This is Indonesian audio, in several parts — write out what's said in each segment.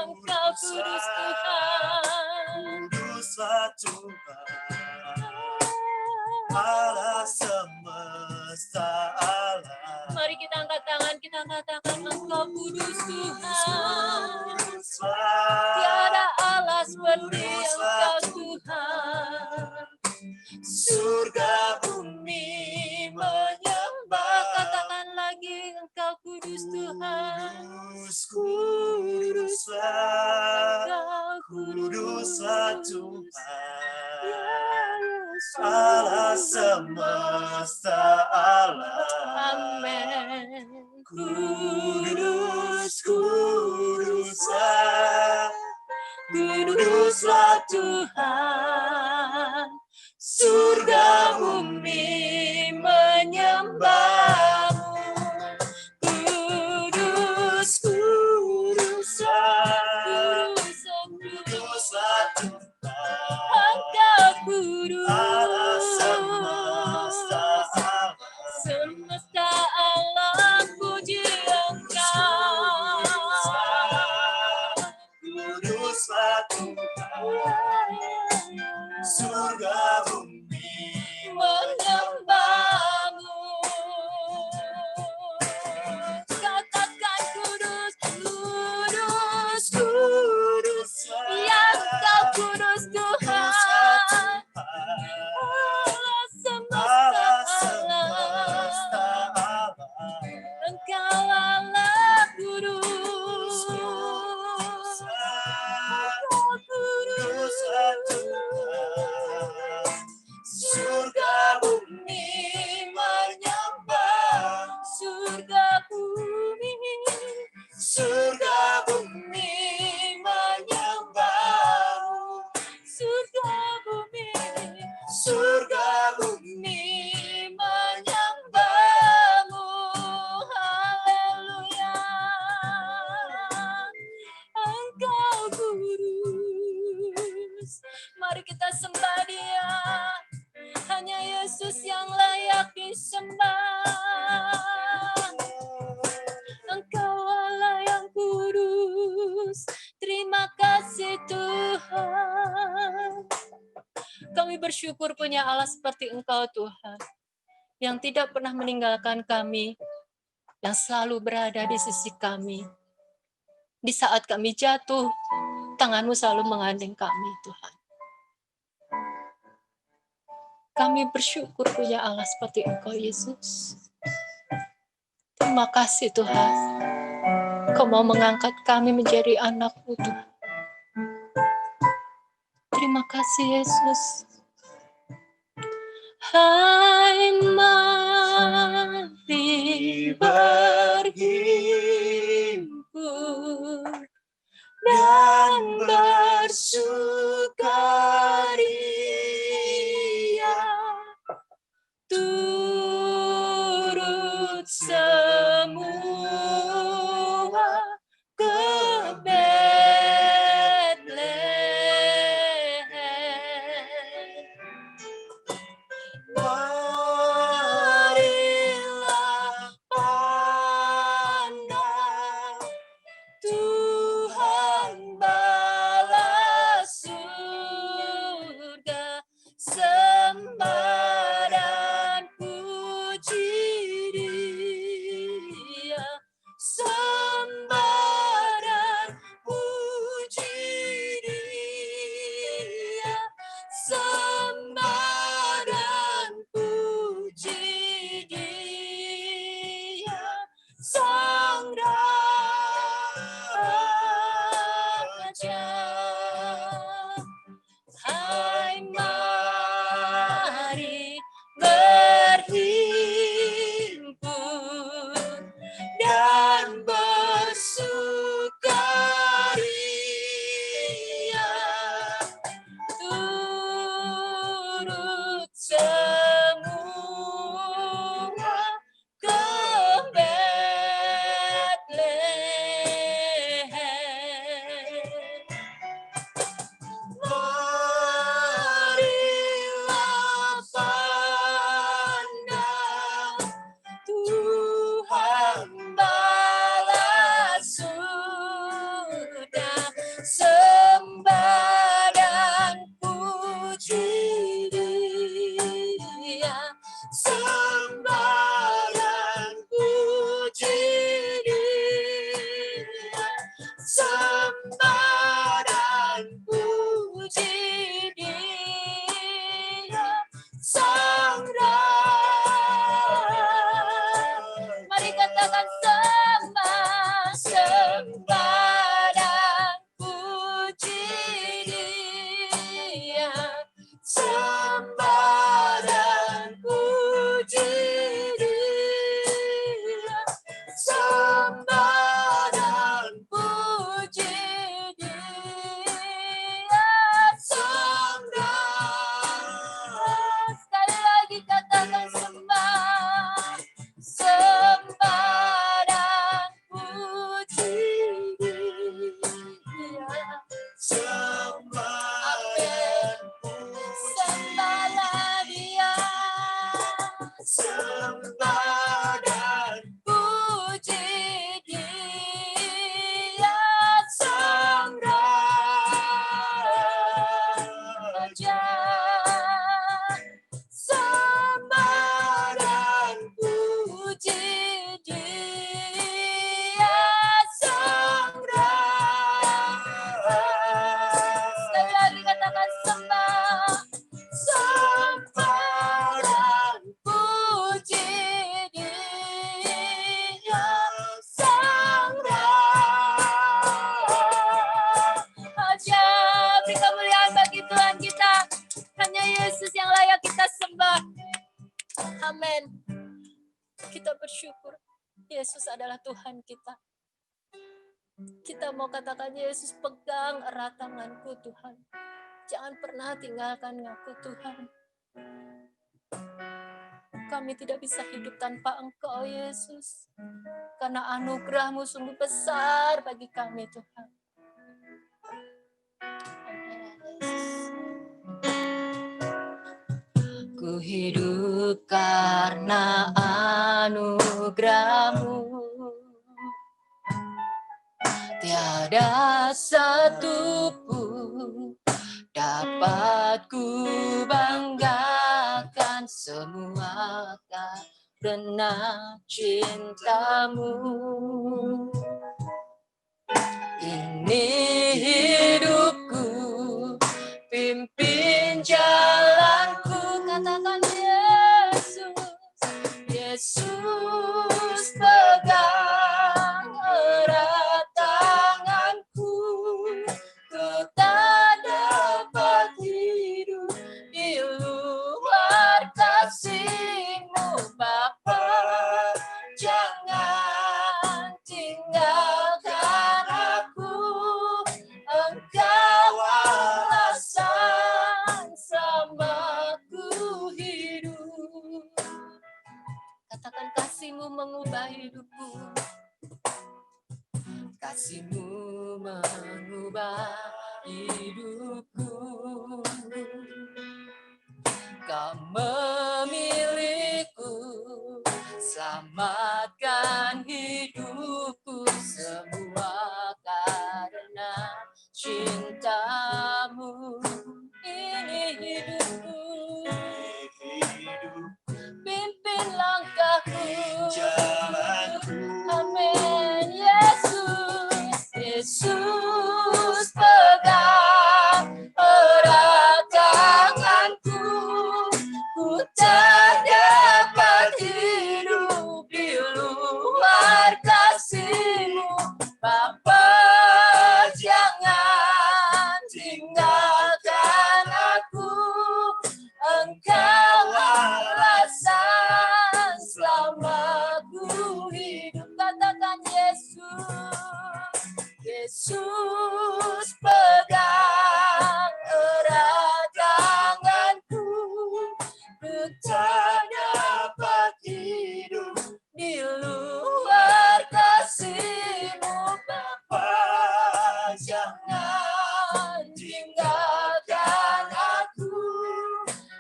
Engkau kudus Tuhan. Kuduslah Tuhan, Allah semesta alam. Mari kita angkat tangan, kita katakan Engkau kudus Tuhan. Tiada Allah seperti Engkau Tuhan. Surga bumi menyembah. Katakan lagi Engkau kudus Tuhan. Kuduslah Tuhan, Allah semesta alam. Amin. Kuduslah Tuhan, surga bumi menyembahmu. Kuduslah Tuhan, Engkau kudus. Allah semesta alam. Semesta alam puji Engkau. Kuduslah Tuhan, surga bumi Menyembahmu. Katakan kudus, kudus, kudus. Ya Engkau kudus Tuhan. Allah semesta alam. Engkau Allah kudus. Engkau kudus. surga bumi menyembah. Surga bumi. Surga bumi menyembah. Surga bumi. Surga bumi Menyembahmu. Haleluya. Engkau kudus. Mari kita sembah Dia. Hanya Yesus yang layak disembah. Engkau Allah yang kudus. Terima kasih Tuhan. Kami bersyukur punya Allah seperti Engkau Tuhan, yang tidak pernah meninggalkan kami, yang selalu berada di sisi kami. Di saat kami jatuh, tangan-Mu selalu menggandeng kami Tuhan. Kami bersyukur punya Allah seperti Engkau Yesus. Terima kasih Tuhan. Kau mau mengangkat kami menjadi anak-Mu Tuhan. Terima kasih Yesus. Hai mari berhimpun dan bersukaria, turut semua ke Betlehem. Marilah pandang sembah dan puji Dia, sembah dan puji Dia, sembah dan puji Dia, sembah. Sekali lagi katakan sembah, sembah dan puji Dia. Amin. Sembahlah Dia, sembah dan puji Dia, Sang Raja. Sembah dan puji Dia, Sang Raja. Sekali lagi katakan sembah, sembah dan puji Dia, Sang Raja. Beri kemuliaan bagi Tuhan kita. Hanya Yesus yang layak kita sembah. Amin. Kita bersyukur Yesus adalah Tuhan kita. Kita mau katakan, Yesus, pegang erat tanganku Tuhan. Jangan pernah tinggalkan aku Tuhan. Kami tidak bisa hidup tanpa Engkau Yesus. Karena anugerah-Mu sungguh besar bagi kami Tuhan. Ku hidup karena anugerah-Mu. Tiada satu pun dapat ku banggakan, semua karena cinta-Mu. Ini hidupku, pimpin jalanku. Katakan Yesus, Yesus pegang erat tanganku. Ku tak dapat hidup di luar kasih-Mu Bapa. Jangan tinggalkan aku, Engkau alasan selamaku hidup. Katakan kasih-Mu mengubah hidupku. Kasih-Mu mengubah hidupku. Kau memilihku, selamatkan hidupku, semua karena cinta-Mu. Ini hidupku, pimpin langkahku, jalanku. amin. Yesus, Yesus pegang erat tanganku. Ku tak dapat hidup di luar kasih-Mu Bapa. Jangan tinggalkan aku, Engkau alasan selamaku hidup. Katakan Yesus, Yesus pegang erat tanganku. Ku tak dapat hidup di luar kasih-Mu Bapa. Jangan tinggalkan aku,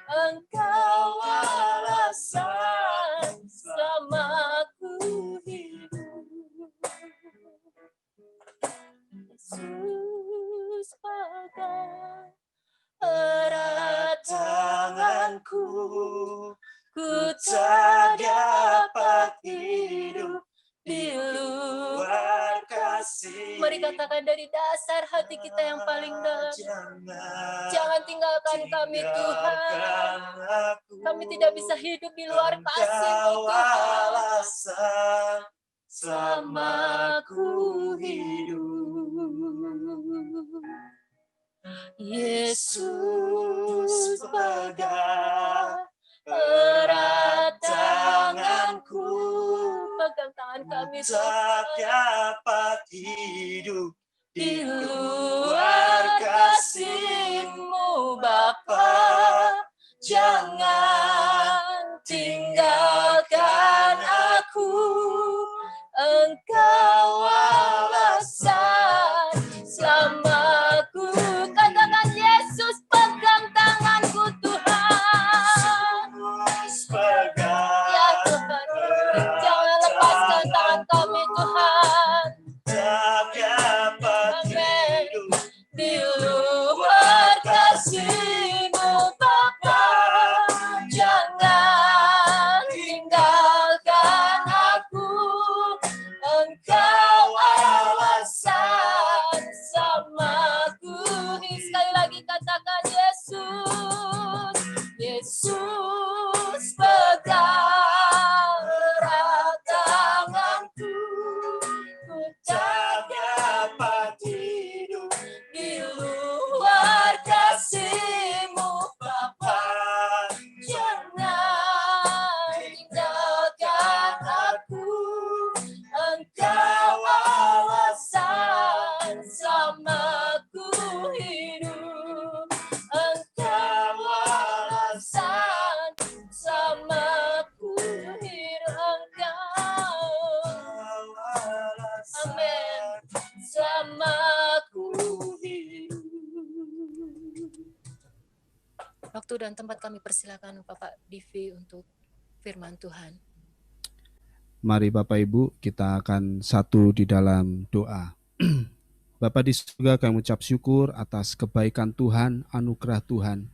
Engkau alasan selamaku hidup. Yesus pegang erat tanganku. Ku tak dapat hidup di luar kasih. Mari katakan dari dasar hati kita yang paling dalam. Jangan tinggalkan kami Tuhan. Kami tidak bisa hidup di luar kasih-Mu Tuhan. Selamaku hidup. Yesus pegang erat tanganku, pegang tangan kami tak Tuhan. dapat hidup Di luar kasih-Mu Bapa, jangan tinggalkan aku. Engkau alasan selamaku. Katakan Yesus pegang tanganku Tuhan. Yesus pegang Ya Tuhan, jangan lepaskan tangan kami Tuhan. tak dapat Amin. hidup Di luar kasih-Mu Bapa, jangan tinggalkan aku. Engkau alasan samaku. Sekali lagi katakan Yesus. Yesus pegang erat tanganku. Ku tak dapat hidup di luar kasih-Mu Bapa, jangan tinggalkan aku. Engkau alasan selamaku hidup. Engkau alasan selamaku hidup. Amin. Selamaku hidup. Waktu dan tempat kami persilakan Bapak Divi untuk firman Tuhan. Mari Bapak Ibu, kita akan satu di dalam doa. Bapa di surga, kami ucap syukur atas kebaikan Tuhan, anugerah Tuhan.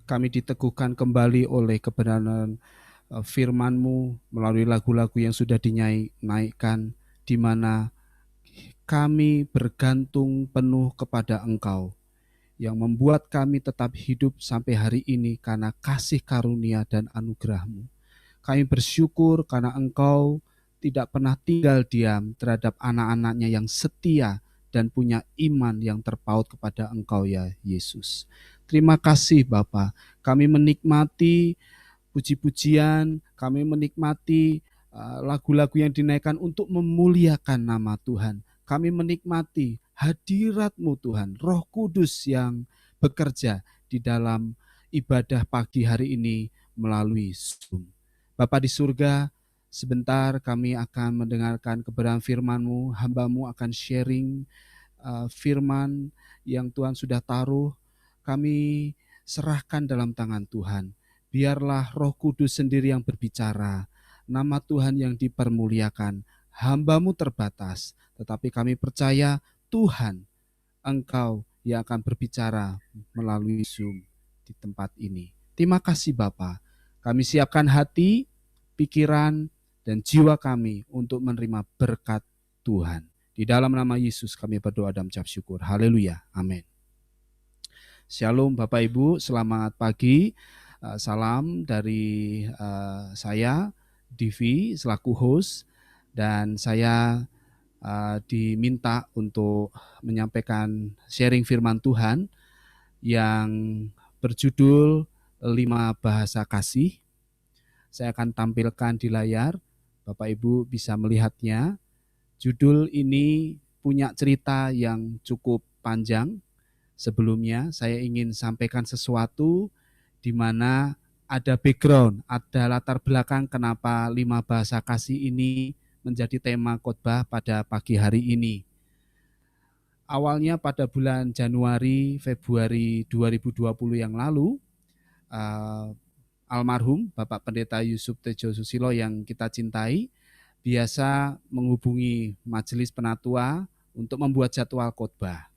Kami diteguhkan kembali oleh kebenaran firman-Mu melalui lagu-lagu yang sudah dinaikkan, di mana kami bergantung penuh kepada Engkau, yang membuat kami tetap hidup sampai hari ini karena kasih karunia dan anugerah-Mu. Kami bersyukur karena Engkau tidak pernah tinggal diam terhadap anak-anaknya yang setia dan punya iman yang terpaut kepada Engkau ya Yesus. Terima kasih Bapa. Kami menikmati puji-pujian, kami menikmati lagu-lagu yang dinaikkan untuk memuliakan nama Tuhan. Kami menikmati hadirat-Mu Tuhan, Roh Kudus yang bekerja di dalam ibadah pagi hari ini melalui Zoom. Bapa di surga, sebentar kami akan mendengarkan kebenaran firman-Mu, hamba-Mu akan sharing firman yang Tuhan sudah taruh, kami serahkan dalam tangan Tuhan. Biarlah Roh Kudus sendiri yang berbicara, nama Tuhan yang dipermuliakan, hamba-Mu terbatas, tetapi kami percaya Tuhan, Engkau yang akan berbicara melalui Zoom di tempat ini. Terima kasih Bapa. Kami siapkan hati, pikiran, dan jiwa kami untuk menerima berkat Tuhan. Di dalam nama Yesus kami berdoa dan mengucap syukur. Haleluya. Amin. Shalom Bapak Ibu, selamat pagi. Salam dari saya, Divi, selaku host. Dan saya diminta untuk menyampaikan sharing firman Tuhan yang berjudul 5 bahasa kasih. Saya akan tampilkan di layar, Bapak Ibu bisa melihatnya. Judul ini punya cerita yang cukup panjang. Sebelumnya saya ingin sampaikan sesuatu di mana ada background, ada latar belakang kenapa 5 bahasa kasih ini menjadi tema khotbah pada pagi hari ini. Awalnya pada bulan Januari, Februari 2020 yang lalu, almarhum Bapak Pendeta Yusuf Tejo Susilo yang kita cintai, biasa menghubungi majelis penatua untuk membuat jadwal khotbah.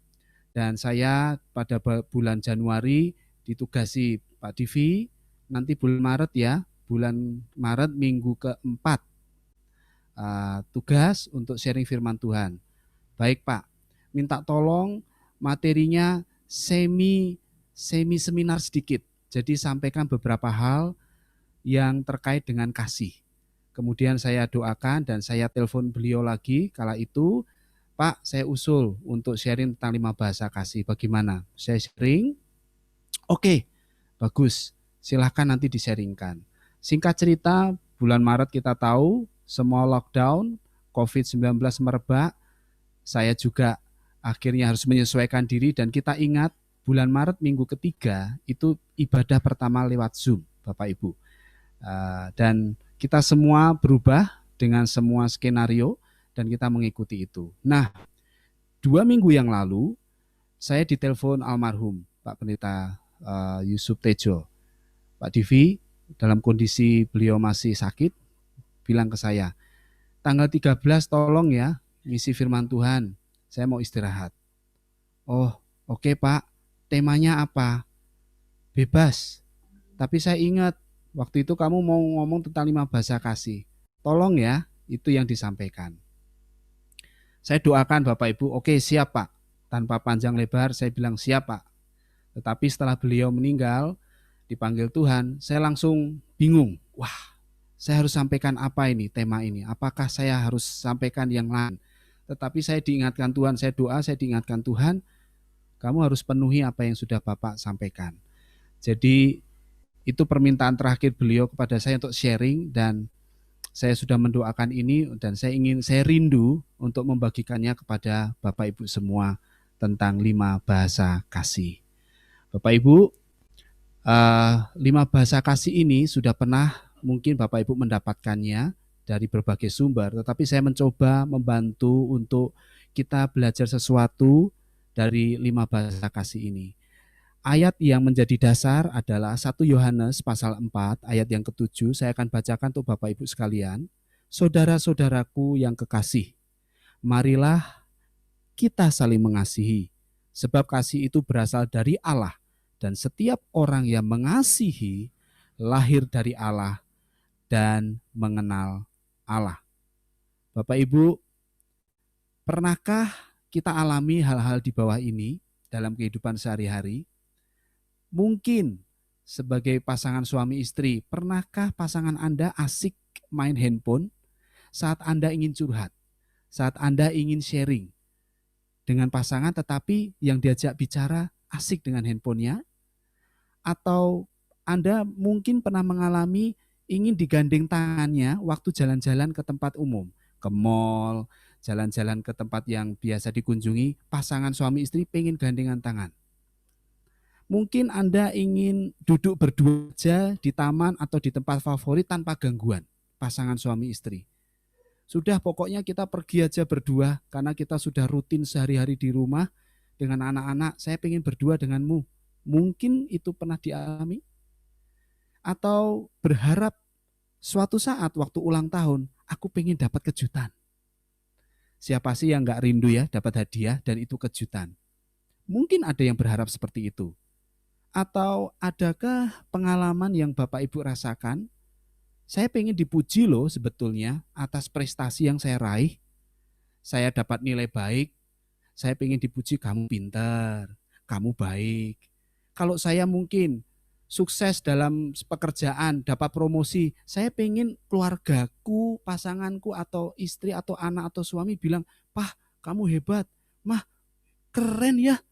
Dan saya pada bulan Januari ditugasi Pak Divi, nanti bulan Maret ya, bulan Maret minggu keempat, tugas untuk sharing firman Tuhan. Baik Pak, minta tolong materinya semi seminar sedikit. Jadi sampaikan beberapa hal yang terkait dengan kasih. Kemudian saya doakan dan saya telepon beliau lagi kala itu, Pak, saya usul untuk sharing tentang 5 bahasa kasih. Bagaimana? Saya sharing? Oke, bagus. Silahkan nanti di-sharingkan. Singkat cerita, bulan Maret kita tahu semua lockdown, COVID-19 merebak. Saya juga akhirnya harus menyesuaikan diri dan kita ingat bulan Maret minggu ketiga itu ibadah pertama lewat Zoom, Bapak Ibu. Dan kita semua berubah dengan semua skenario dan kita mengikuti itu. Nah, 2 minggu yang lalu saya ditelepon almarhum Pak Pendeta Yusuf Tejo. Pak Divi dalam kondisi beliau masih sakit bilang ke saya, tanggal 13 tolong ya ngisi firman Tuhan, saya mau istirahat. Oh, oke Pak, temanya apa? Bebas. Tapi saya ingat waktu itu kamu mau ngomong tentang 5 bahasa kasih. Tolong ya, itu yang disampaikan. Saya doakan Bapak Ibu, oke siap Pak. Tanpa panjang lebar saya bilang siap Pak. Tetapi setelah beliau meninggal, dipanggil Tuhan, saya langsung bingung. Wah, saya harus sampaikan apa ini, tema ini? Apakah saya harus sampaikan yang lain? Tetapi saya diingatkan Tuhan, saya doa, saya diingatkan Tuhan, kamu harus penuhi apa yang sudah Bapak sampaikan. Jadi itu permintaan terakhir beliau kepada saya untuk sharing dan saya sudah mendoakan ini dan saya rindu untuk membagikannya kepada Bapak Ibu semua tentang 5 bahasa kasih. Bapak Ibu, 5 bahasa kasih ini sudah pernah mungkin Bapak Ibu mendapatkannya dari berbagai sumber, tetapi saya mencoba membantu untuk kita belajar sesuatu dari 5 bahasa kasih ini. Ayat yang menjadi dasar adalah 1 Yohanes pasal 4 ayat yang ke-7. Saya akan bacakan untuk Bapak Ibu sekalian. Saudara-saudaraku yang kekasih, marilah kita saling mengasihi, sebab kasih itu berasal dari Allah, dan setiap orang yang mengasihi lahir dari Allah dan mengenal Allah. Bapak Ibu, pernahkah kita alami hal-hal di bawah ini dalam kehidupan sehari-hari? Mungkin sebagai pasangan suami istri, pernahkah pasangan Anda asik main handphone saat Anda ingin curhat, saat Anda ingin sharing dengan pasangan tetapi yang diajak bicara asik dengan handphonenya? Atau Anda mungkin pernah mengalami ingin digandeng tangannya waktu jalan-jalan ke tempat umum, ke mall, jalan-jalan ke tempat yang biasa dikunjungi, pasangan suami istri pengen gandengan tangan. Mungkin Anda ingin duduk berdua aja di taman atau di tempat favorit tanpa gangguan pasangan suami istri. Sudah pokoknya kita pergi aja berdua karena kita sudah rutin sehari-hari di rumah dengan anak-anak, saya pengen berdua denganmu. Mungkin itu pernah dialami? Atau berharap suatu saat waktu ulang tahun, aku pengen dapat kejutan. Siapa sih yang gak rindu ya dapat hadiah dan itu kejutan? Mungkin ada yang berharap seperti itu. Atau adakah pengalaman yang Bapak Ibu rasakan? Saya pengen dipuji loh sebetulnya atas prestasi yang saya raih. Saya dapat nilai baik. Saya pengen dipuji, kamu pintar, kamu baik. Kalau saya mungkin sukses dalam pekerjaan, dapat promosi, saya pengen keluargaku, pasanganku atau istri atau anak atau suami bilang, "Pah, kamu hebat. Mah, keren ya."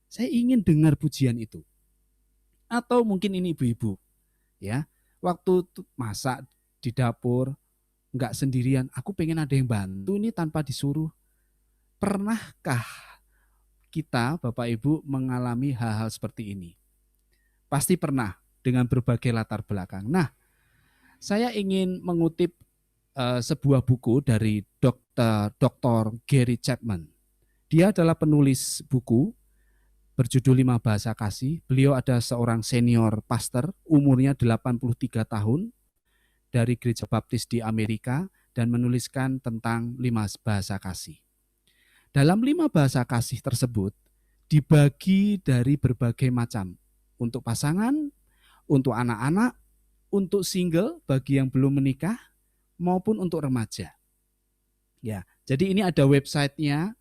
Saya ingin dengar pujian itu. Atau mungkin ini ibu-ibu, ya, waktu masak di dapur, nggak sendirian, aku pengen ada yang bantu ini tanpa disuruh. Pernahkah kita, Bapak Ibu, mengalami hal-hal seperti ini? Pasti pernah, dengan berbagai latar belakang. Nah, saya ingin mengutip sebuah buku dari Dr. Gary Chapman. Dia adalah penulis buku berjudul 5 Bahasa Kasih. Beliau ada seorang senior pastor, umurnya 83 tahun, dari Gereja Baptis di Amerika, dan menuliskan tentang 5 bahasa kasih. Dalam 5 bahasa kasih tersebut, dibagi dari berbagai macam. Untuk pasangan, untuk anak-anak, untuk single bagi yang belum menikah, maupun untuk remaja. Ya, jadi ini ada websitenya,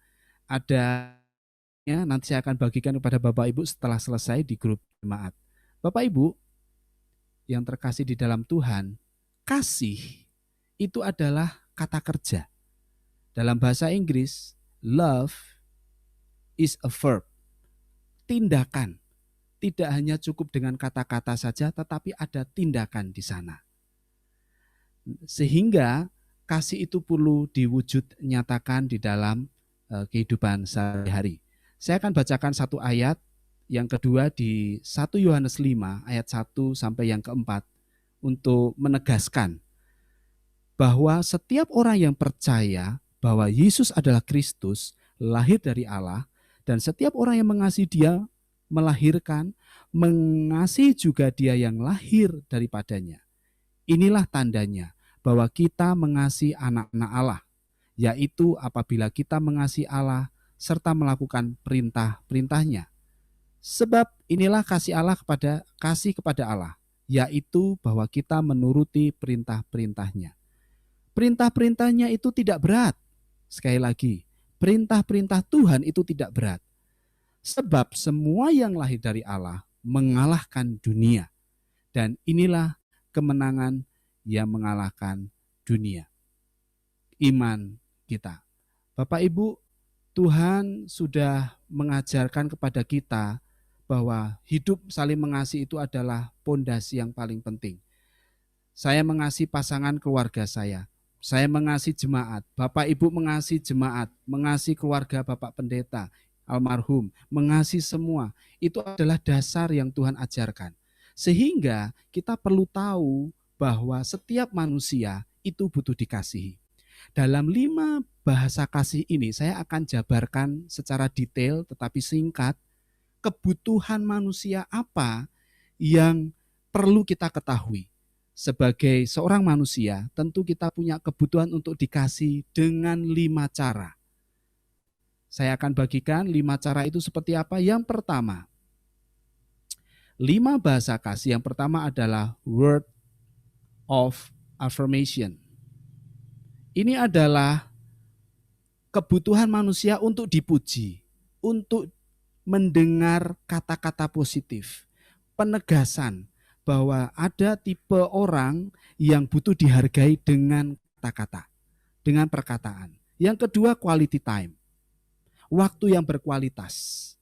ada ya, nanti saya akan bagikan kepada Bapak Ibu setelah selesai di grup jemaat. Bapak Ibu yang terkasih di dalam Tuhan, kasih itu adalah kata kerja. Dalam bahasa Inggris, love is a verb, tindakan. Tidak hanya cukup dengan kata-kata saja, tetapi ada tindakan di sana. Sehingga kasih itu perlu diwujud nyatakan di dalam kehidupan sehari-hari. Saya akan bacakan satu ayat, yang kedua di 1 Yohanes 5 ayat 1 sampai yang keempat, untuk menegaskan bahwa setiap orang yang percaya bahwa Yesus adalah Kristus, lahir dari Allah, dan setiap orang yang mengasihi Dia melahirkan, mengasihi juga Dia yang lahir daripadanya. Inilah tandanya bahwa kita mengasihi anak-anak Allah, yaitu apabila kita mengasihi Allah serta melakukan perintah-perintahnya. Sebab inilah kasih kepada Allah, yaitu bahwa kita menuruti perintah-perintahnya. Perintah-perintahnya itu tidak berat. Sekali lagi, perintah-perintah Tuhan itu tidak berat. Sebab semua yang lahir dari Allah mengalahkan dunia. Dan inilah kemenangan yang mengalahkan dunia. Iman kita. Bapak Ibu, Tuhan sudah mengajarkan kepada kita bahwa hidup saling mengasihi itu adalah pondasi yang paling penting. Saya mengasihi pasangan keluarga saya mengasihi jemaat, Bapak Ibu mengasihi jemaat, mengasihi keluarga Bapak Pendeta, almarhum, mengasihi semua. Itu adalah dasar yang Tuhan ajarkan. Sehingga kita perlu tahu bahwa setiap manusia itu butuh dikasihi. Dalam 5 bahasa kasih ini saya akan jabarkan secara detail tetapi singkat kebutuhan manusia apa yang perlu kita ketahui. Sebagai seorang manusia, tentu kita punya kebutuhan untuk dikasih dengan 5 cara. Saya akan bagikan 5 cara itu seperti apa. Yang pertama, 5 bahasa kasih. Yang pertama adalah word of affirmation. Ini adalah kebutuhan manusia untuk dipuji, untuk mendengar kata-kata positif, penegasan bahwa ada tipe orang yang butuh dihargai dengan kata-kata, dengan perkataan. Yang kedua, quality time. Waktu yang berkualitas.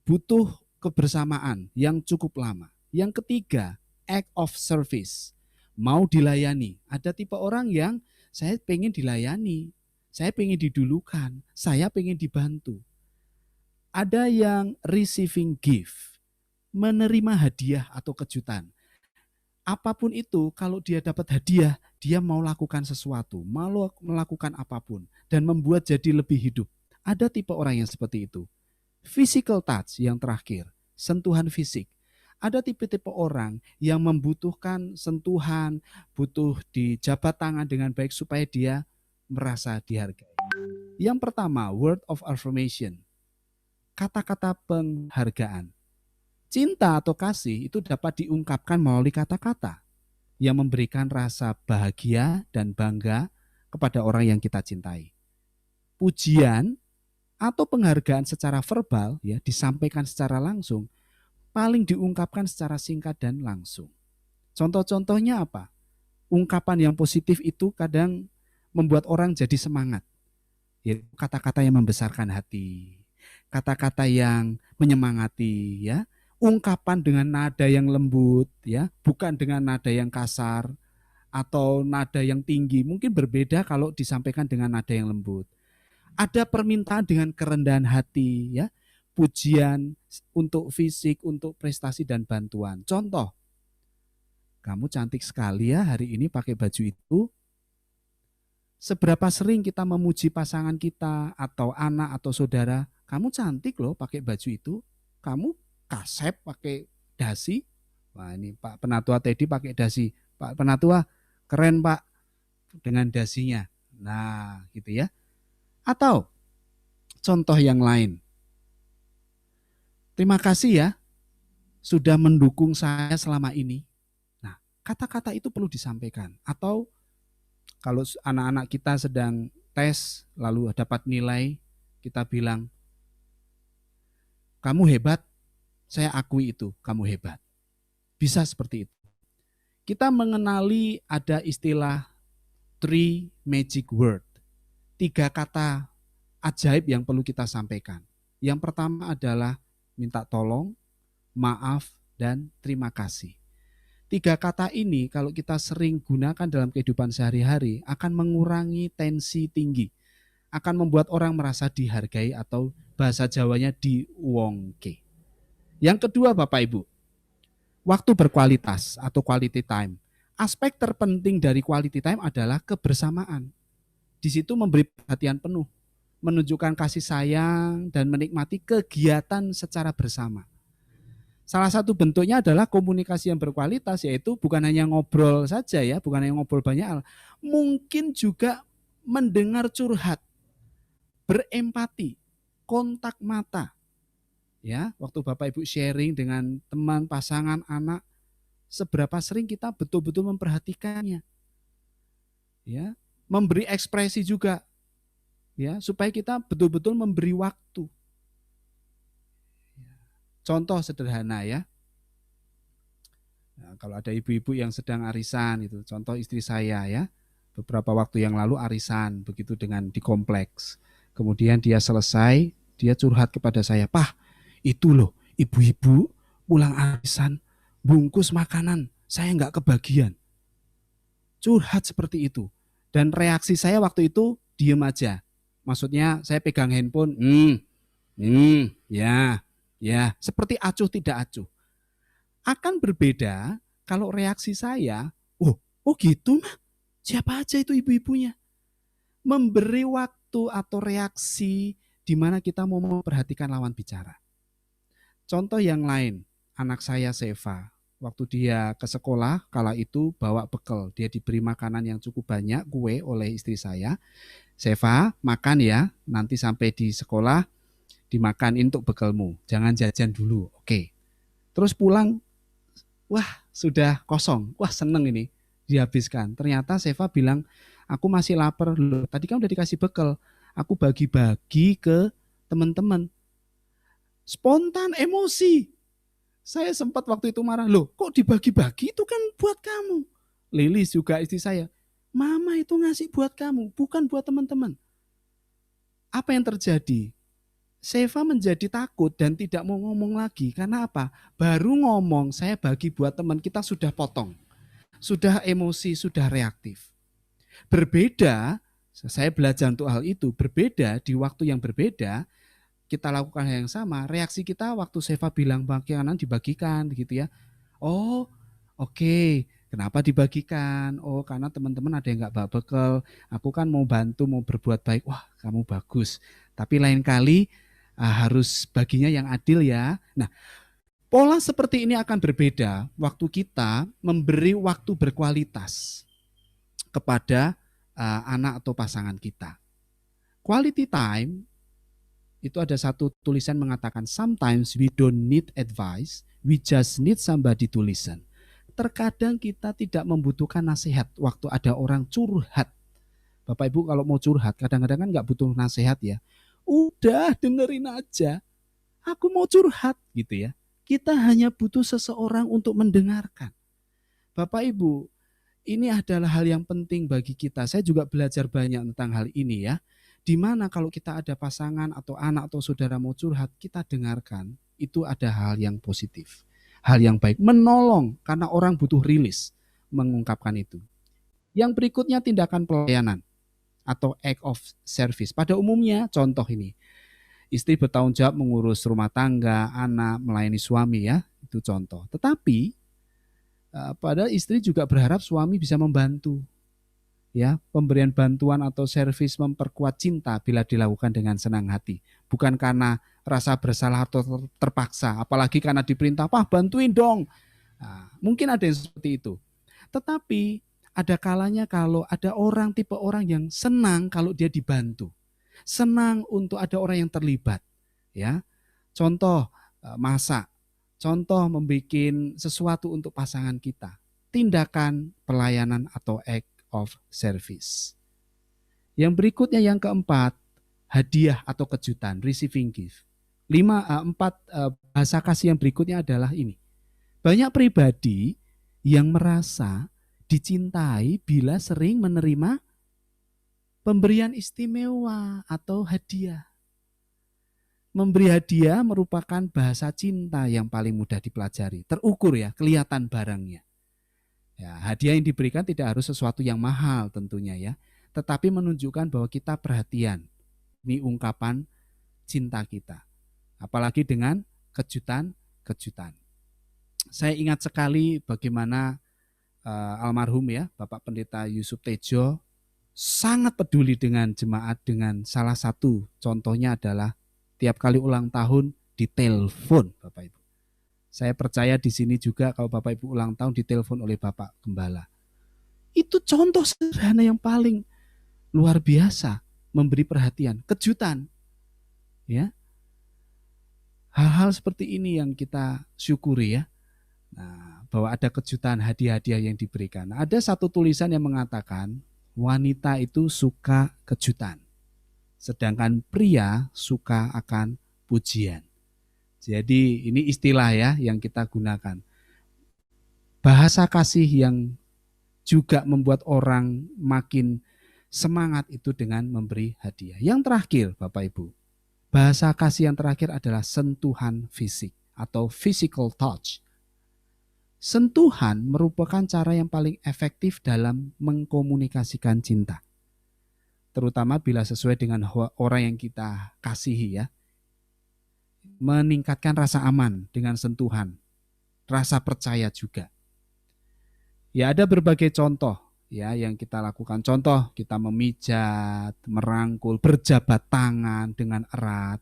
Butuh kebersamaan yang cukup lama. Yang ketiga, act of service. Mau dilayani. Ada tipe orang yang saya pengen dilayani, saya pengen didulukan, saya pengen dibantu. Ada yang receiving gift, menerima hadiah atau kejutan. Apapun itu, kalau dia dapat hadiah, dia mau lakukan sesuatu, mau melakukan apapun, dan membuat jadi lebih hidup. Ada tipe orang yang seperti itu. Physical touch yang terakhir, sentuhan fisik. Ada tipe-tipe orang yang membutuhkan sentuhan, butuh dijabat tangan dengan baik supaya dia merasa dihargai. Yang pertama, word of affirmation. Kata-kata penghargaan. Cinta atau kasih itu dapat diungkapkan melalui kata-kata yang memberikan rasa bahagia dan bangga kepada orang yang kita cintai. Pujian atau penghargaan secara verbal ya disampaikan secara langsung, paling diungkapkan secara singkat dan langsung. Contoh-contohnya apa? Ungkapan yang positif itu kadang membuat orang jadi semangat. Ya, kata-kata yang membesarkan hati, kata-kata yang menyemangati ya. Ungkapan dengan nada yang lembut ya, bukan dengan nada yang kasar atau nada yang tinggi. Mungkin berbeda kalau disampaikan dengan nada yang lembut. Ada permintaan dengan kerendahan hati ya, pujian untuk fisik, untuk prestasi dan bantuan. Contoh, kamu cantik sekali ya hari ini pakai baju itu. Seberapa sering kita memuji pasangan kita atau anak atau saudara, kamu cantik loh pakai baju itu. Kamu kasep pakai dasi. Wah ini Pak Penatua Teddy pakai dasi. Pak Penatua keren Pak dengan dasinya. Nah gitu ya. Atau contoh yang lain. Terima kasih ya sudah mendukung saya selama ini. Nah kata-kata itu perlu disampaikan. Atau kalau anak-anak kita sedang tes lalu dapat nilai, kita bilang, kamu hebat. Saya akui itu, kamu hebat. Bisa seperti itu. Kita mengenali ada istilah 3 magic word. 3 kata ajaib yang perlu kita sampaikan. Yang pertama adalah minta tolong, maaf, dan terima kasih. 3 kata ini kalau kita sering gunakan dalam kehidupan sehari-hari akan mengurangi tensi tinggi, akan membuat orang merasa dihargai atau bahasa Jawanya diwongke. Yang kedua Bapak Ibu, waktu berkualitas atau quality time. Aspek terpenting dari quality time adalah kebersamaan. Di situ memberi perhatian penuh, menunjukkan kasih sayang dan menikmati kegiatan secara bersama. Salah satu bentuknya adalah komunikasi yang berkualitas, yaitu bukan hanya ngobrol saja ya, bukan hanya ngobrol banyak hal. Mungkin juga mendengar curhat, berempati, kontak mata. Ya, waktu Bapak Ibu sharing dengan teman, pasangan, anak, seberapa sering kita betul-betul memperhatikannya. Ya, memberi ekspresi juga. Ya, supaya kita betul-betul memberi waktu. Contoh sederhana ya. Nah, kalau ada ibu-ibu yang sedang arisan itu, contoh istri saya ya. Beberapa waktu yang lalu arisan begitu dengan di kompleks. Kemudian dia selesai, dia curhat kepada saya, "Pak, itu loh ibu-ibu pulang arisan bungkus makanan, saya nggak kebagian." Curhat seperti itu. Dan reaksi saya waktu itu diem aja. Maksudnya saya pegang handphone, ya, seperti acuh tidak acuh. Akan berbeda kalau reaksi saya, oh gitu mah, siapa aja itu ibu-ibunya. Memberi waktu atau reaksi di mana kita mau memperhatikan lawan bicara. Contoh yang lain, anak saya Seva, waktu dia ke sekolah, kala itu bawa bekal, dia diberi makanan yang cukup banyak, kue oleh istri saya. Seva, makan ya, nanti sampai di sekolah dimakan untuk bekalmu, jangan jajan dulu, oke. Terus pulang, wah sudah kosong, wah seneng ini, dihabiskan. Ternyata Seva bilang, aku masih lapar, loh tadi kan udah dikasih bekal, aku bagi-bagi ke teman-teman. Spontan emosi. Saya sempat waktu itu marah, loh kok dibagi-bagi, itu kan buat kamu. Lilis juga istri saya, mama itu ngasih buat kamu, bukan buat teman-teman. Apa yang terjadi? Seva menjadi takut dan tidak mau ngomong lagi. Karena apa? Baru ngomong, saya bagi buat teman, kita sudah potong. Sudah emosi, sudah reaktif. Berbeda, saya belajar untuk hal itu, berbeda di waktu yang berbeda, kita lakukan hal yang sama, reaksi kita waktu Seva bilang makanan dibagikan gitu ya. Oh, oke. Kenapa dibagikan? Oh, karena teman-teman ada yang nggak bawa bekal. Aku kan mau bantu, mau berbuat baik. Wah, kamu bagus. Tapi lain kali harus baginya yang adil ya. Nah, pola seperti ini akan berbeda waktu kita memberi waktu berkualitas kepada anak atau pasangan kita. Quality time itu ada satu tulisan mengatakan, sometimes we don't need advice, we just need somebody to listen. Terkadang kita tidak membutuhkan nasihat waktu ada orang curhat. Bapak Ibu kalau mau curhat, kadang-kadang kan nggak butuh nasihat ya. Udah dengerin aja, aku mau curhat gitu ya. Kita hanya butuh seseorang untuk mendengarkan. Bapak Ibu, ini adalah hal yang penting bagi kita. Saya juga belajar banyak tentang hal ini ya. Di mana kalau kita ada pasangan atau anak atau saudara mau curhat, kita dengarkan, itu ada hal yang positif, hal yang baik, menolong karena orang butuh rilis mengungkapkan itu. Yang berikutnya tindakan pelayanan atau act of service. Pada umumnya contoh ini, istri bertanggung jawab mengurus rumah tangga, anak, melayani suami ya, itu contoh. Tetapi pada istri juga berharap suami bisa membantu. Ya, pemberian bantuan atau servis memperkuat cinta bila dilakukan dengan senang hati, bukan karena rasa bersalah atau terpaksa, apalagi karena diperintah, "Pak, bantuin dong." Nah, mungkin ada yang seperti itu. Tetapi ada kalanya kalau ada orang, tipe orang yang senang kalau dia dibantu, senang untuk ada orang yang terlibat. Ya, contoh masak, contoh membuat sesuatu untuk pasangan kita, tindakan pelayanan atau act of service. Yang berikutnya yang keempat, hadiah atau kejutan, receiving gift. 4 bahasa kasih yang berikutnya adalah ini. Banyak pribadi yang merasa dicintai bila sering menerima pemberian istimewa atau hadiah. Memberi hadiah merupakan bahasa cinta yang paling mudah dipelajari. Terukur ya, kelihatan barangnya. Ya, hadiah yang diberikan tidak harus sesuatu yang mahal tentunya ya, tetapi menunjukkan bahwa kita perhatian. Ini ungkapan cinta kita. Apalagi dengan kejutan-kejutan. Saya ingat sekali bagaimana almarhum ya, Bapak Pendeta Yusuf Tejo sangat peduli dengan jemaat, dengan salah satu contohnya adalah tiap kali ulang tahun ditelepon Bapak Ibu. Saya percaya di sini juga kalau Bapak Ibu ulang tahun ditelepon oleh Bapak Gembala. Itu contoh sederhana yang paling luar biasa, memberi perhatian, kejutan. Ya. Hal-hal seperti ini yang kita syukuri ya. Nah, bahwa ada kejutan, hadiah-hadiah yang diberikan. Nah, ada satu tulisan yang mengatakan wanita itu suka kejutan. Sedangkan pria suka akan pujian. Jadi ini istilah ya yang kita gunakan. Bahasa kasih yang juga membuat orang makin semangat itu dengan memberi hadiah. Yang terakhir Bapak Ibu, bahasa kasih yang terakhir adalah sentuhan fisik atau physical touch. Sentuhan merupakan cara yang paling efektif dalam mengkomunikasikan cinta. Terutama bila sesuai dengan orang yang kita kasihi ya. Meningkatkan rasa aman dengan sentuhan, rasa percaya juga. Ya ada berbagai contoh ya yang kita lakukan. Contoh kita memijat, merangkul, berjabat tangan dengan erat,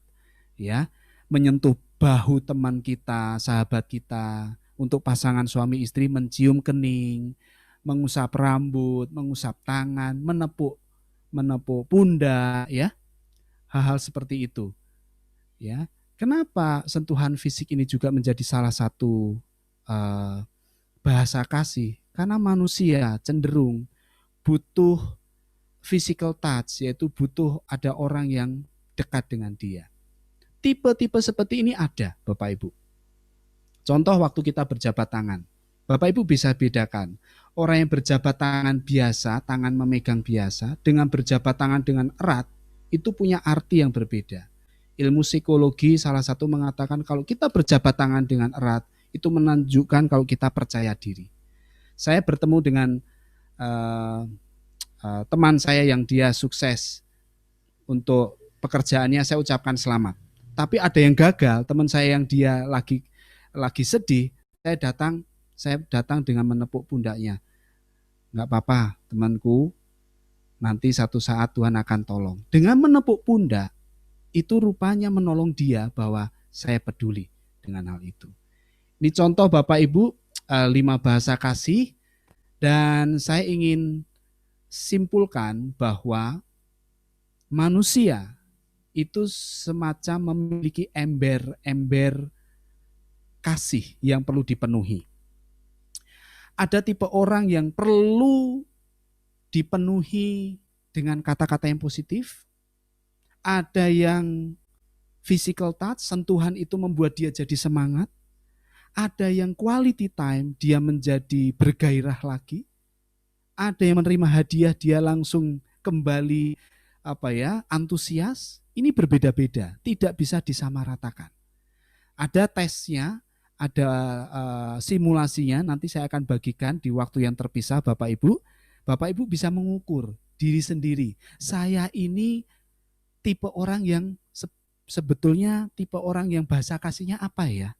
ya, menyentuh bahu teman kita, sahabat kita. Untuk pasangan suami istri mencium kening, mengusap rambut, mengusap tangan, menepuk pundak, ya, hal-hal seperti itu, ya. Kenapa sentuhan fisik ini juga menjadi salah satu bahasa kasih? Karena manusia cenderung butuh physical touch, yaitu butuh ada orang yang dekat dengan dia. Tipe-tipe seperti ini ada, Bapak Ibu. Contoh waktu kita berjabat tangan. Bapak Ibu bisa bedakan orang yang berjabat tangan biasa, tangan memegang biasa, dengan berjabat tangan dengan erat, itu punya arti yang berbeda. Ilmu psikologi salah satu mengatakan kalau kita berjabat tangan dengan erat, itu menunjukkan kalau kita percaya diri. Saya bertemu dengan teman saya yang dia sukses untuk pekerjaannya, saya ucapkan selamat. Tapi ada yang gagal, teman saya yang dia lagi sedih, saya datang dengan menepuk pundaknya. Enggak apa-apa temanku, nanti satu saat Tuhan akan tolong. Dengan menepuk pundak, itu rupanya menolong dia bahwa saya peduli dengan hal itu. Ini contoh Bapak Ibu, 5 bahasa kasih, dan saya ingin simpulkan bahwa manusia itu semacam memiliki ember-ember kasih yang perlu dipenuhi. Ada tipe orang yang perlu dipenuhi dengan kata-kata yang positif. Ada yang physical touch, sentuhan itu membuat dia jadi semangat. Ada yang quality time, dia menjadi bergairah lagi. Ada yang menerima hadiah, dia langsung kembali antusias. Ini berbeda-beda, tidak bisa disamaratakan. Ada tesnya, ada simulasinya, nanti saya akan bagikan di waktu yang terpisah Bapak Ibu. Bapak Ibu bisa mengukur diri sendiri. Saya ini tipe orang yang sebetulnya tipe orang yang bahasa kasihnya apa ya?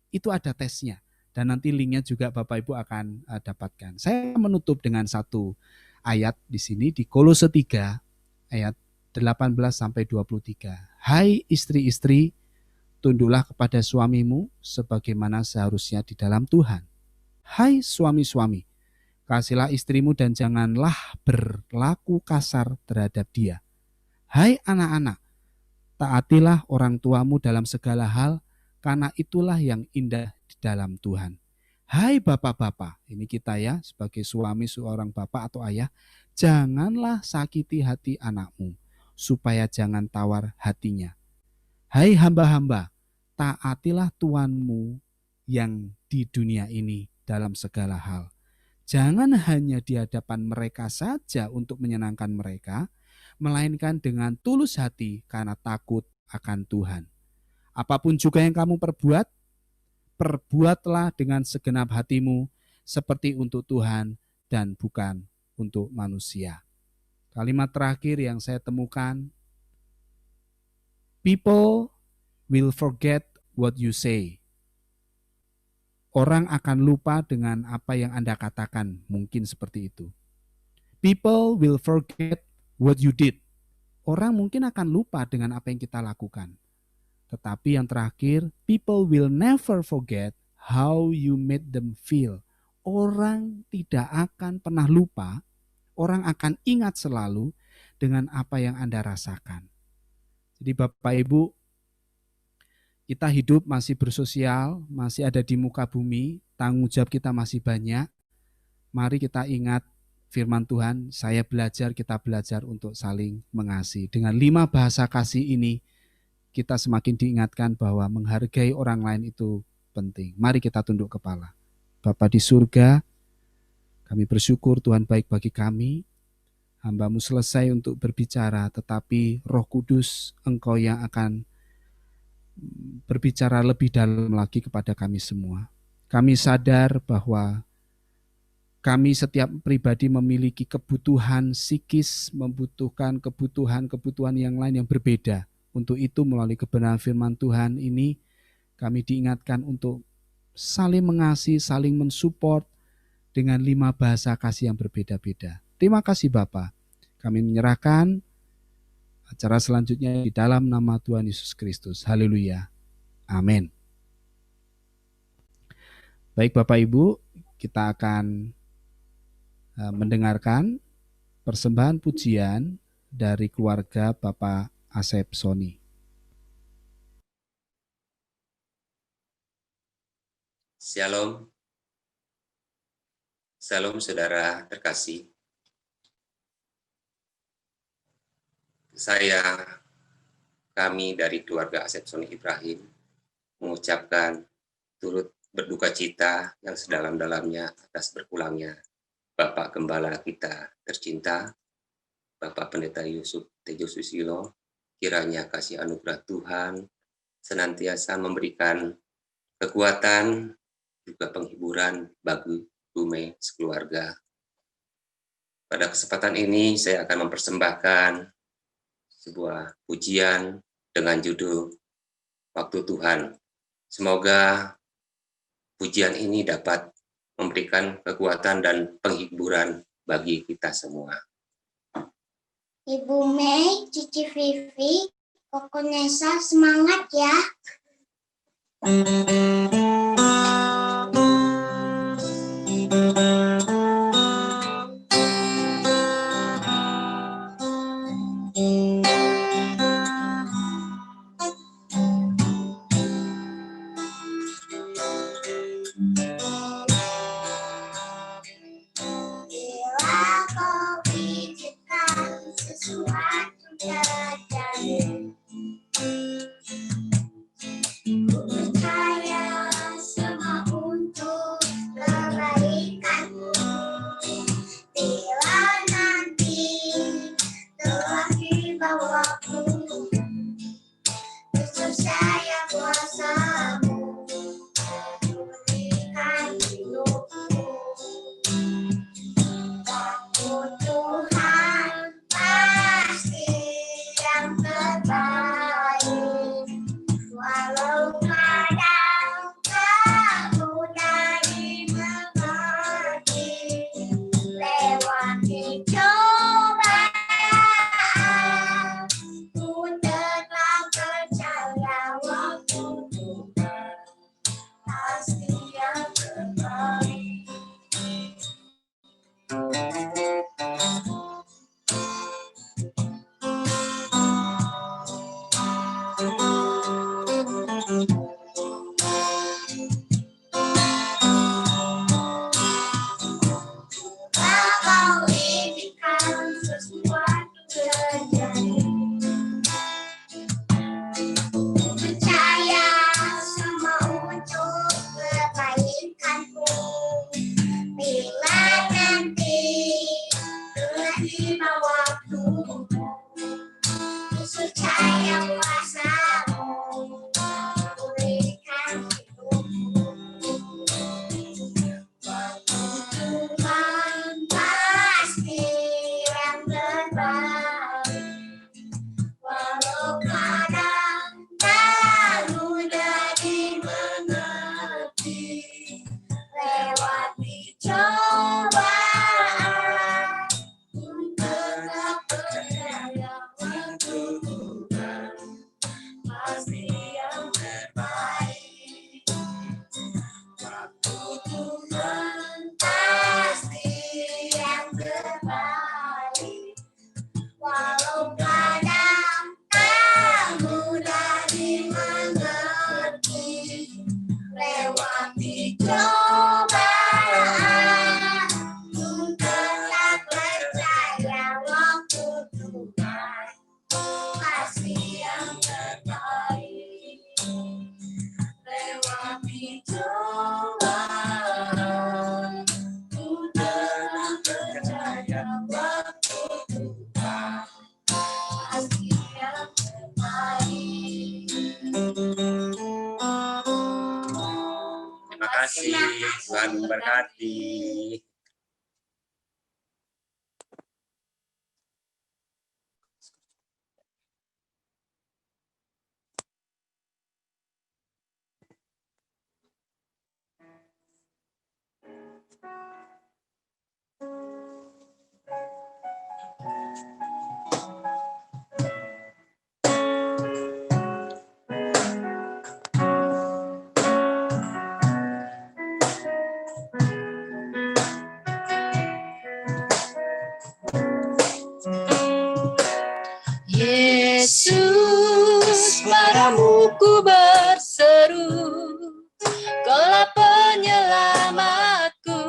Itu ada tesnya. Dan nanti linknya juga Bapak Ibu akan dapatkan. Saya menutup dengan satu ayat di sini di Kolose 3 ayat 18-23. Hai istri-istri, tunduklah kepada suamimu sebagaimana seharusnya di dalam Tuhan. Hai suami-suami, kasihilah istrimu dan janganlah berlaku kasar terhadap dia. Hai anak-anak, taatilah orang tuamu dalam segala hal, karena itulah yang indah di dalam Tuhan. Hai bapak-bapak, ini kita ya sebagai suami seorang bapak atau ayah, janganlah sakiti hati anakmu, supaya jangan tawar hatinya. Hai hamba-hamba, taatilah Tuanmu yang di dunia ini dalam segala hal. Jangan hanya di hadapan mereka saja untuk menyenangkan mereka, melainkan dengan tulus hati karena takut akan Tuhan. Apapun juga yang kamu perbuat, perbuatlah dengan segenap hatimu seperti untuk Tuhan dan bukan untuk manusia. Kalimat terakhir yang saya temukan, people will forget what you say. Orang akan lupa dengan apa yang Anda katakan, mungkin seperti itu. People will forget what you did. Orang mungkin akan lupa dengan apa yang kita lakukan. Tetapi yang terakhir, people will never forget how you made them feel. Orang tidak akan pernah lupa, orang akan ingat selalu dengan apa yang Anda rasakan. Jadi Bapak Ibu, kita hidup masih bersosial, masih ada di muka bumi, tanggung jawab kita masih banyak. Mari kita ingat firman Tuhan, saya belajar, kita belajar untuk saling mengasihi. Dengan 5 bahasa kasih ini, kita semakin diingatkan bahwa menghargai orang lain itu penting. Mari kita tunduk kepala. Bapa di surga, kami bersyukur Tuhan baik bagi kami. Hamba-Mu selesai untuk berbicara, tetapi Roh Kudus, Engkau yang akan berbicara lebih dalam lagi kepada kami semua. Kami sadar bahwa kami setiap pribadi memiliki kebutuhan psikis, membutuhkan kebutuhan yang lain yang berbeda. Untuk itu melalui kebenaran firman Tuhan ini, kami diingatkan untuk saling mengasihi, saling mensupport dengan 5 bahasa kasih yang berbeda-beda. Terima kasih Bapa. Kami menyerahkan acara selanjutnya di dalam nama Tuhan Yesus Kristus. Haleluya. Amin. Baik Bapak Ibu, kita akan mendengarkan persembahan pujian dari keluarga Bapak Asep Soni. Shalom. Shalom saudara terkasih. Kami dari keluarga Asep Soni Ibrahim mengucapkan turut berduka cita yang sedalam-dalamnya atas berpulangnya Bapak Gembala kita tercinta, Bapak Pendeta Yusuf Tejo Susilo. Kiranya kasih anugerah Tuhan senantiasa memberikan kekuatan juga penghiburan bagi Bume sekeluarga. Pada kesempatan ini saya akan mempersembahkan sebuah pujian dengan judul Waktu Tuhan. Semoga pujian ini dapat memberikan kekuatan dan penghiburan bagi kita semua. Ibu Mei, Cici Vivi, Koko Nesa, semangat ya. pasti yang terbaik. Waktu Tuhan pasti yang terbaik. Walau kadang tak mudah dimengerti, lewati cobaan, ku tetap percaya waktu Tuhan pasti yang terbaik. Lewati cobaan, ku tetap percaya waktu Tuhan pasti yang terbaik. Terima kasih, Tuhan memberkati. Yesus, padamu ku berseru, Kaulah penyelamatku,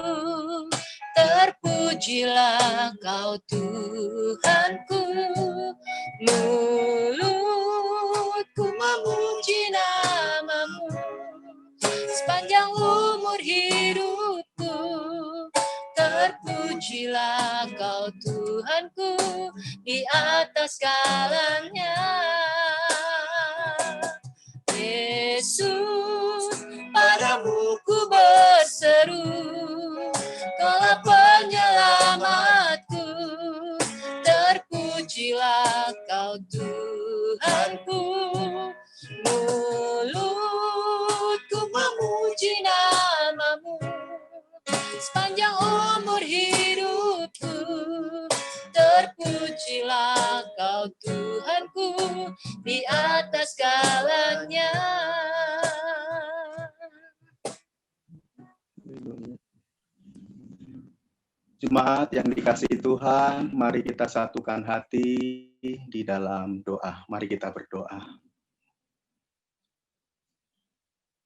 terpujilah Kau Tuhanku. Mulutku memuji nama-Mu sepanjang umur hidupku. Terpujilah Kau Tuhanku di atas segalanya. Yesus, padamu ku berseru, Kaulah penyelamatku, terpujilah Kau Tuhanku. Mulutku memuji nama-Mu sepanjang umur hidupku. Terpujilah Kau Tuhanku di atas segalanya. Jemaat yang dikasihi Tuhan, mari kita satukan hati di dalam doa. Mari kita berdoa.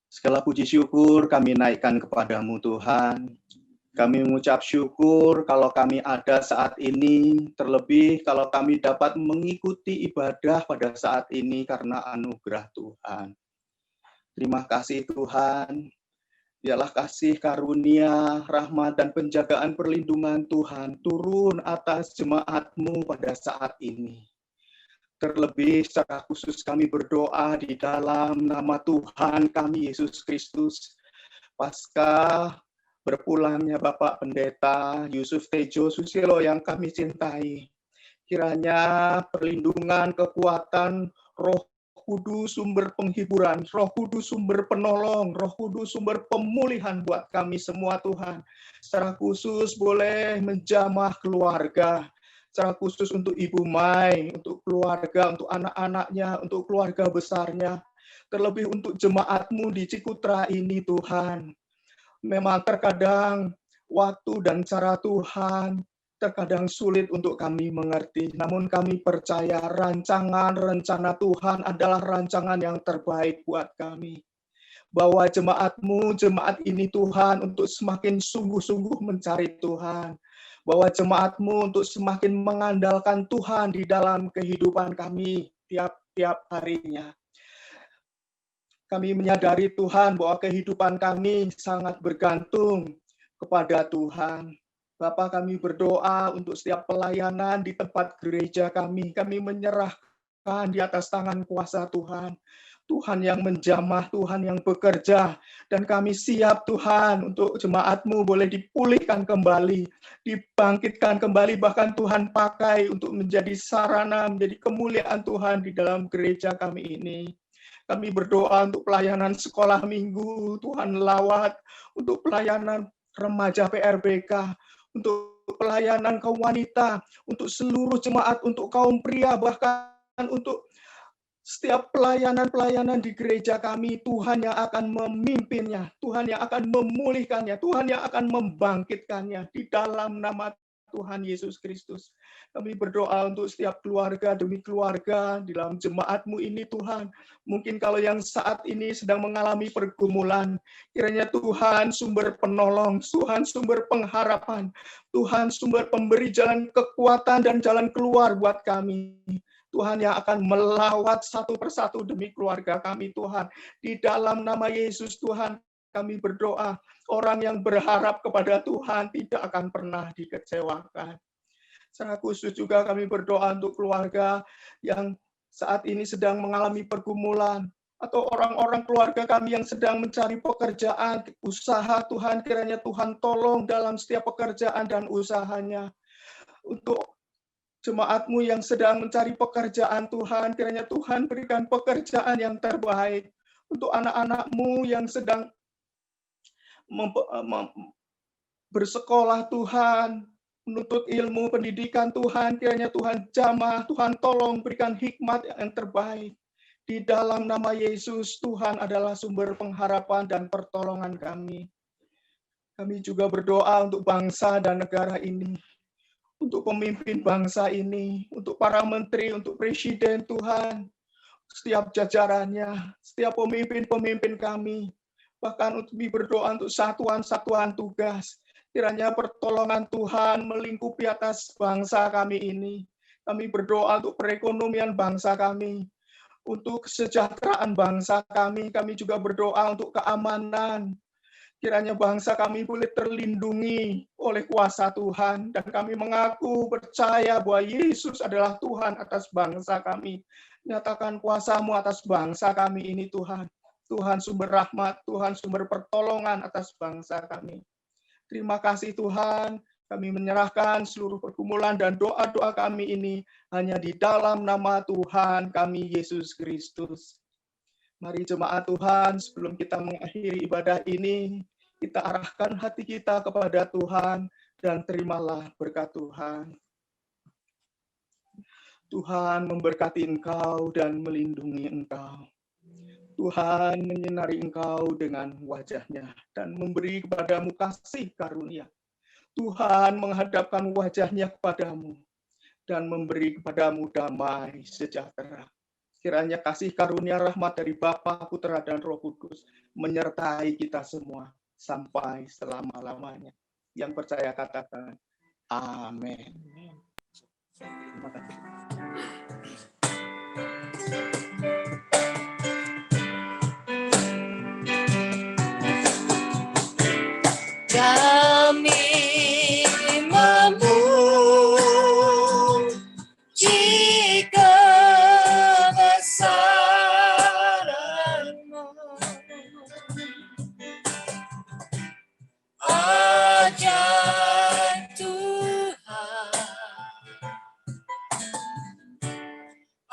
Segala puji syukur kami naikkan kepadamu Tuhan. Kami mengucap syukur kalau kami ada saat ini, terlebih kalau kami dapat mengikuti ibadah pada saat ini karena anugerah Tuhan. Terima kasih Tuhan. Biarlah kasih karunia, rahmat, dan penjagaan perlindungan Tuhan turun atas jemaat-Mu pada saat ini. Terlebih secara khusus kami berdoa di dalam nama Tuhan kami Yesus Kristus. Pasca berpulangnya Bapak Pendeta Yusuf Tejo Susilo yang kami cintai. Kiranya perlindungan, kekuatan, Roh Kudus sumber penghiburan, Roh Kudus sumber penolong, Roh Kudus sumber pemulihan buat kami semua Tuhan. Secara khusus boleh menjamah keluarga, secara khusus untuk Ibu Mai, untuk keluarga, untuk anak-anaknya, untuk keluarga besarnya, terlebih untuk jemaat-Mu di Cikutra ini Tuhan. Memang terkadang waktu dan cara Tuhan terkadang sulit untuk kami mengerti, namun kami percaya rancangan rencana Tuhan adalah rancangan yang terbaik buat kami. Bahwa jemaat-Mu, jemaat ini Tuhan, untuk semakin sungguh-sungguh mencari Tuhan. Bahwa jemaat-Mu untuk semakin mengandalkan Tuhan di dalam kehidupan kami tiap-tiap harinya. Kami menyadari Tuhan bahwa kehidupan kami sangat bergantung kepada Tuhan. Bapa, kami berdoa untuk setiap pelayanan di tempat gereja kami. Kami menyerahkan di atas tangan kuasa Tuhan. Tuhan yang menjamah, Tuhan yang bekerja. Dan kami siap Tuhan untuk jemaat-Mu boleh dipulihkan kembali, dibangkitkan kembali, bahkan Tuhan pakai untuk menjadi sarana, menjadi kemuliaan Tuhan di dalam gereja kami ini. Kami berdoa untuk pelayanan sekolah minggu, Tuhan lawat, untuk pelayanan remaja PRBK, untuk pelayanan kaum wanita, untuk seluruh jemaat, untuk kaum pria, bahkan untuk Setiap pelayanan-pelayanan di gereja kami, Tuhan yang akan memimpinnya, Tuhan yang akan memulihkannya, Tuhan yang akan membangkitkannya di dalam nama Tuhan Yesus Kristus. Kami berdoa untuk setiap keluarga demi keluarga di dalam jemaat-Mu ini Tuhan. Mungkin kalau yang saat ini sedang mengalami pergumulan, kiranya Tuhan sumber penolong, Tuhan sumber pengharapan, Tuhan sumber pemberi jalan kekuatan dan jalan keluar buat kami. Tuhan yang akan melawat satu persatu demi keluarga kami Tuhan. Di dalam nama Yesus Tuhan kami berdoa, orang yang berharap kepada Tuhan tidak akan pernah dikecewakan. Secara khusus juga kami berdoa untuk keluarga yang saat ini sedang mengalami pergumulan, atau orang-orang keluarga kami yang sedang mencari pekerjaan, usaha Tuhan, kiranya Tuhan tolong dalam setiap pekerjaan dan usahanya. Untuk jemaat-Mu yang sedang mencari pekerjaan Tuhan, kiranya Tuhan berikan pekerjaan yang terbaik. Untuk anak-anak-Mu yang sedang bersekolah Tuhan, menuntut ilmu pendidikan Tuhan, kiranya Tuhan jamah, Tuhan tolong berikan hikmat yang terbaik. Di dalam nama Yesus, Tuhan adalah sumber pengharapan dan pertolongan kami. Kami juga berdoa untuk bangsa dan negara ini, untuk pemimpin bangsa ini, untuk para menteri, untuk presiden Tuhan, setiap jajarannya, setiap pemimpin-pemimpin kami, bahkan untuk berdoa untuk satuan-satuan tugas. Kiranya pertolongan Tuhan melingkupi atas bangsa kami ini. Kami berdoa untuk perekonomian bangsa kami, untuk kesejahteraan bangsa kami. Kami juga berdoa untuk keamanan. Kiranya bangsa kami boleh terlindungi oleh kuasa Tuhan. Dan kami mengaku percaya bahwa Yesus adalah Tuhan atas bangsa kami. Nyatakan kuasa-Mu atas bangsa kami ini Tuhan. Tuhan sumber rahmat, Tuhan sumber pertolongan atas bangsa kami. Terima kasih Tuhan, kami menyerahkan seluruh pergumulan dan doa-doa kami ini hanya di dalam nama Tuhan kami Yesus Kristus. Mari jemaat Tuhan, sebelum kita mengakhiri ibadah ini, kita arahkan hati kita kepada Tuhan dan terimalah berkat Tuhan. Tuhan memberkati engkau dan melindungi engkau. Tuhan menyinari engkau dengan wajah-Nya dan memberi kepadamu kasih karunia. Tuhan menghadapkan wajah-Nya kepadamu dan memberi kepadamu damai sejahtera. Kiranya kasih karunia rahmat dari Bapa, Putra, dan Roh Kudus menyertai kita semua sampai selama-lamanya. Yang percaya katakan, amin. Terima kasih. Kami memuji kebesaran-Mu, ajaib Tuhan,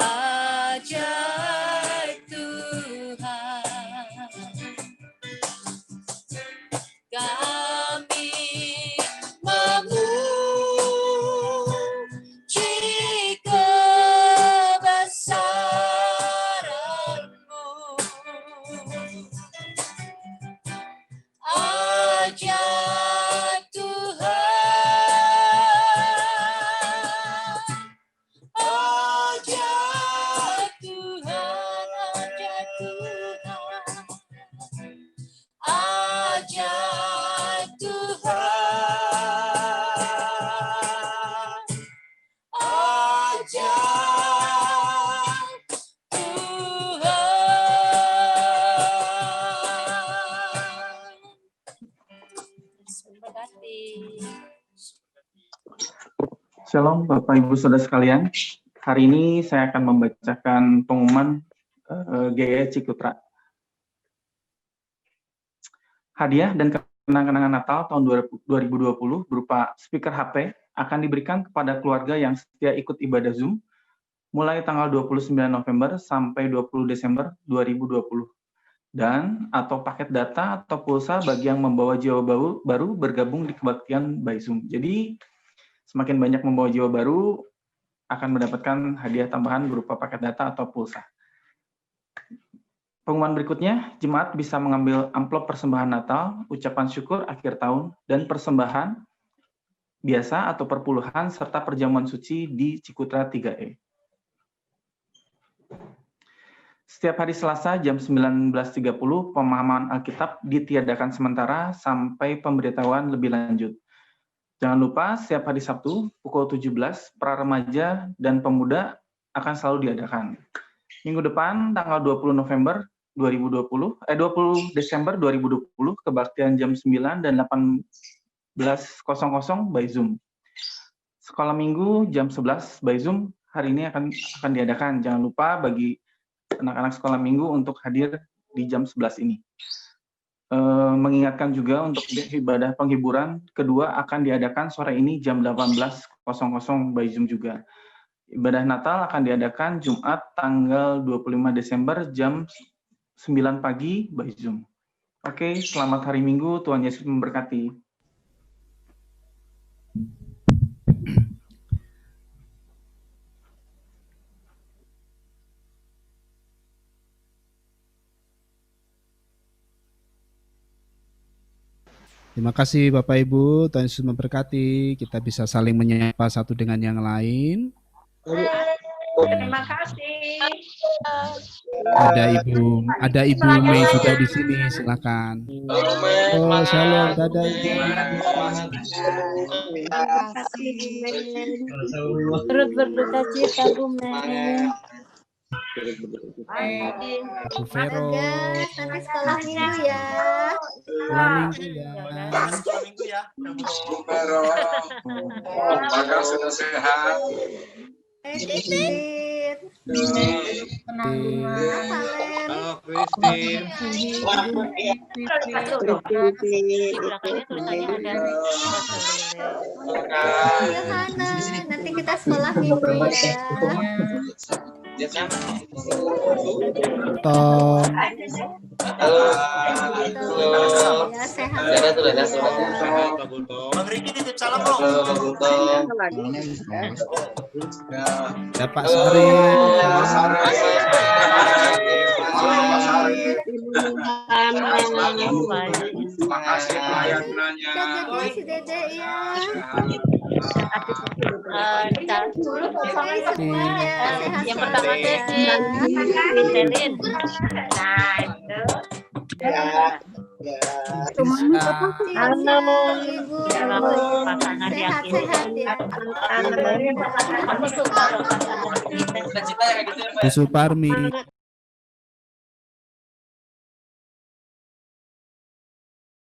ajaib Tuhan. Kami memuji kebesaran-Mu, ajaib Tuhan, ajaib Tuhan, ajaib Tuhan. Ajaib Tuhan, ajaib Tuhan. Terima kasih. Shalom Bapak Ibu Saudara sekalian. Hari ini saya akan membacakan pengumuman GE Cikutra. Hadiah dan kenang-kenangan Natal tahun 2020 berupa speaker HP akan diberikan kepada keluarga yang setia ikut ibadah Zoom mulai tanggal 29 November sampai 20 Desember 2020. Dan atau paket data atau pulsa bagi yang membawa jiwa baru bergabung di kebaktian by Zoom. Jadi semakin banyak membawa jiwa baru akan mendapatkan hadiah tambahan berupa paket data atau pulsa. Pengumuman berikutnya, jemaat bisa mengambil amplop persembahan Natal, ucapan syukur akhir tahun, dan persembahan biasa atau perpuluhan serta perjamuan suci di Cikutra 3E. Setiap hari Selasa jam 19.30 pemahaman Alkitab ditiadakan sementara sampai pemberitahuan lebih lanjut. Jangan lupa setiap hari Sabtu pukul 17 para remaja dan pemuda akan selalu diadakan. Minggu depan tanggal 20 Desember 2020 kebaktian jam 9 dan 18.00 by Zoom. Sekolah Minggu jam 11 by Zoom hari ini akan diadakan. Jangan lupa bagi anak-anak sekolah Minggu untuk hadir di jam 11 ini. Mengingatkan juga untuk ibadah penghiburan kedua akan diadakan sore ini jam 18.00 by Zoom juga. Ibadah Natal akan diadakan Jumat tanggal 25 Desember jam 9 pagi by Zoom. Oke, selamat hari Minggu, Tuhan Yesus memberkati. Terima kasih Bapak Ibu, Tuhan Yesus memberkati. Kita bisa saling menyapa satu dengan yang lain. Terima kasih. Ada Ibu Mei juga di sini, silakan. Oh, shalom, dadah Ibu. Turut berduka cita Bu Mei. Bu Vero, Nanti sekolah minggu ya. sekolah minggu ya. Agar sudah sehat. Halo Christine. Yohana, nanti kita sekolah minggu ya. Tom, Ya sehat. Bang Riki titip salam dong. ya Pak Sari. Terima kasih pelayanannya. Jaga si Dede ya. Yang pertama saya si Selin. Pasangan yakin. Sehat-sehat ya. Bu Suparmi.